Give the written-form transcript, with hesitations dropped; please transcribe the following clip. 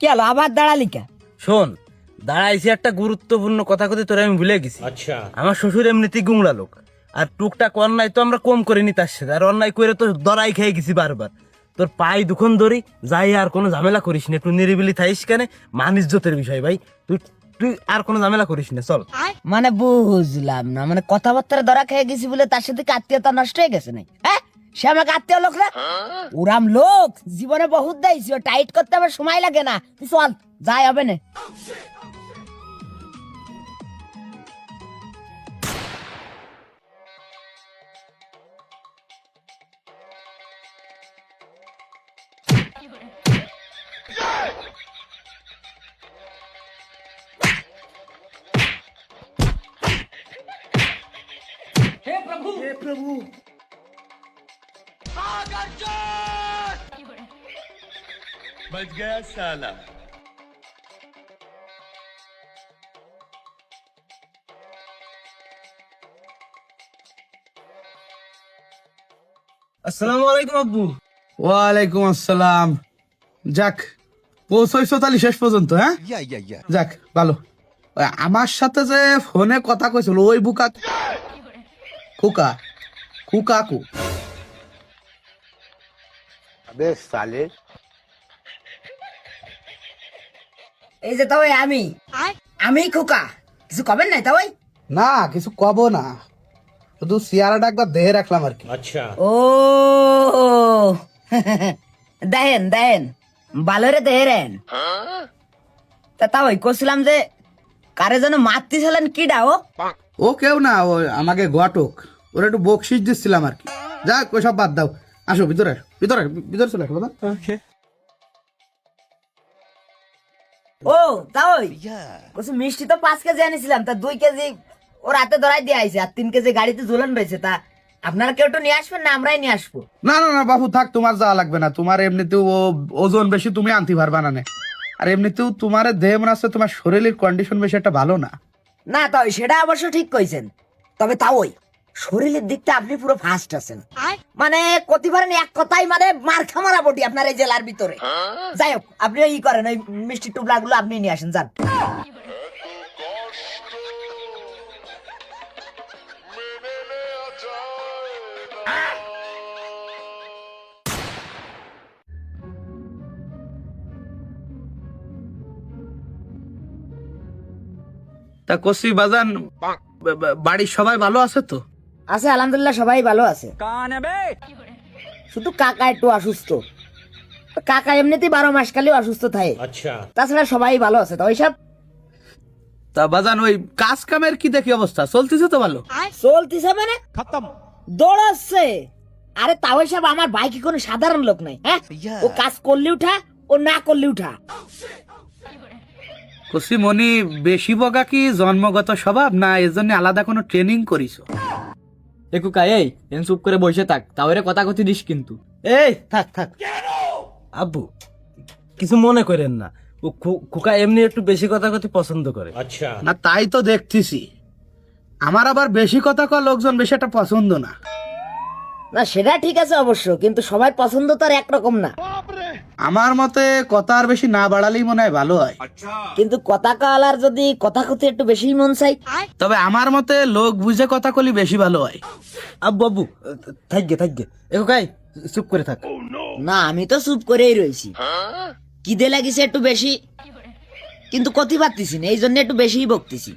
কি হলো আবার দাঁড়ালি কে? শোন, দাঁড়াইছি একটা গুরুত্বপূর্ণ কথা কথা তোরা আমি ভুলে গেছি। আচ্ছা, আমার শ্বশুর এমনিতেই গুংড়া লোক, আর টুকটাক অন্যায় তো আমরা কম করিনি তার সাথে, আর অন্যায় করে তো দরাই খেয়ে গেছি বারবার। তোর পায়ে দুখন ধরি যাই, আর কোনো ঝামেলা করিস না, একটু নিরিবিলি থাইস কেন, মান ইজ্জতের বিষয় ভাই। তুই তুই আর কোনো ঝামেলা করিস না, চল। মানে বুঝলাম না, মানে কথাবার্তা ধরা খেয়ে গেছি বলে তার সাথে কি আত্মীয়তা নষ্ট হয়ে গেছে নাই? হ্যাঁ, সে আমাকে আত্মীয় লোক না, ওরাম লোক জীবনে বহুত দেয়ছি, টাইট করতে আমার সময় লাগে না। তুই চল, যাই হবে না। बच गया साला। আসসালামু আলাইকুম আব্বু। ওয়ালাইকুম আসসালাম। যাক, পৌঁছাইছো তাহলে শেষ পর্যন্ত? হ্যাঁ, যাক ভালো। ওই আমার সাথে যে ফোনে কথা কইছিল ওই বুকা খুকা খুকাকু, এই যে তাও আমি আমি খোকা, কিছু কবেন নাই তাও? না কিছু কব না, শুধু চেয়ারটা একবার দেহে রাখলাম আর কি। আচ্ছা, ও দেন দেন, ভালোরে দেহেন। তা তাও করছিলাম যে কারে যেন মারতেছিলেন কিডা ও? ও কেউ না, ও আমাকে ঘটক, ওরা একটু বকশিস দিচ্ছিলাম আর কি। যাক ওসব বাদ দাও, আসো ভিতরে ভিতরে ভিতরে চলে আসো দাদা। ও তাও কিছু মিষ্টি তো 5 কেজি আনিছিলাম, তা 2 কেজি ও রাতে ধরাই দিয়ে আইছে, আর 3 কেজি গাড়িতে ঝুলান রয়েছে। তা আপনারা কেউ তো নিয়ে আসবেন না আমরাই নিয়ে আসবো? না না না বাবু থাক, তোমার যাওয়া লাগবে না, তোমার এমনিতেও ও ওজন বেশি, তুমি আনতে পারবা না নে। আর এমনিতেও তোমার দেহ মনে হচ্ছে তোমার শরীরের কন্ডিশন বেশি একটা ভালো না। না তাও সেটা অবশ্য ঠিক কইছেন, তবে তাও শরীরের দিকটা আপনি পুরো ফাস্ট আছেন। মানে কতি পারেন এক কথাই, মানে মার খামারা বটি আপনার এই জেলার ভিতরে। যাই হোক, আপনি ই করেন, ওই মিষ্টি টুকরা গুলো আপনি নিয়ে আসেন, যান। তা কসি বাজান, বাড়ির সবাই ভালো আছে তো? আছে আলহামদুলিল্লাহ, সবাই ভালো আছে। শুধু কাকা একটু অসুস্থ। কাকা এমনিতেই 12 মাস কালেও অসুস্থ থাকে। আচ্ছা, তাছাড়া সবাই ভালো আছে। তো ওইসব তা বাজান ওই কাজ কামের কি দেখি অবস্থা, চলতেছে তো ভালো? চলতিছে মানে খতম, দৌড়াচ্ছে। আরে তাও সব আমার ভাই কি কোনো সাধারণ লোক নাই? হ্যাঁ, ও কাজ করলে উঠা, ও না করলে উঠা। কসি মনি, বেশি বগা কি জন্মগত স্বভাব, না এর জন্য আলাদা কোনো ট্রেনিং করিছো? দেখু কাই এই এন চুপ করে বসে থাক, তাহলে কথা কথি দিস কিন্তু। এই থাক থাক আব্বু, কিছু মনে করেন না, ও খোকা এমনি একটু বেশি কথা কথি পছন্দ করে। আচ্ছা, না তাই তো দেখতেছি, আমার আবার বেশি কথা কয় লোকজন বেশি একটা পছন্দ না। না সেটা ঠিক আছে অবশ্য, কিন্তু সবার পছন্দ তো আর একরকম না। আমার মতে কথা আর বেশি না বাড়ালেই মনে হয় ভালো হয়। কিন্তু কথা কালার যদি কথা কথি একটু বেশি মন চাই। তবে আমার মতে লোক বুঝে কথা কলি বেশি ভালো হয়। আব্বু আব্বু থাকবে থাকবে, এ খোকাই চুপ করে থাক। না আমি তো চুপ করেই রয়েছি, কিদে লাগিছে একটু বেশি, কিন্তু কথি পারতেছি না, এই জন্য একটু বেশিই বকতেছি।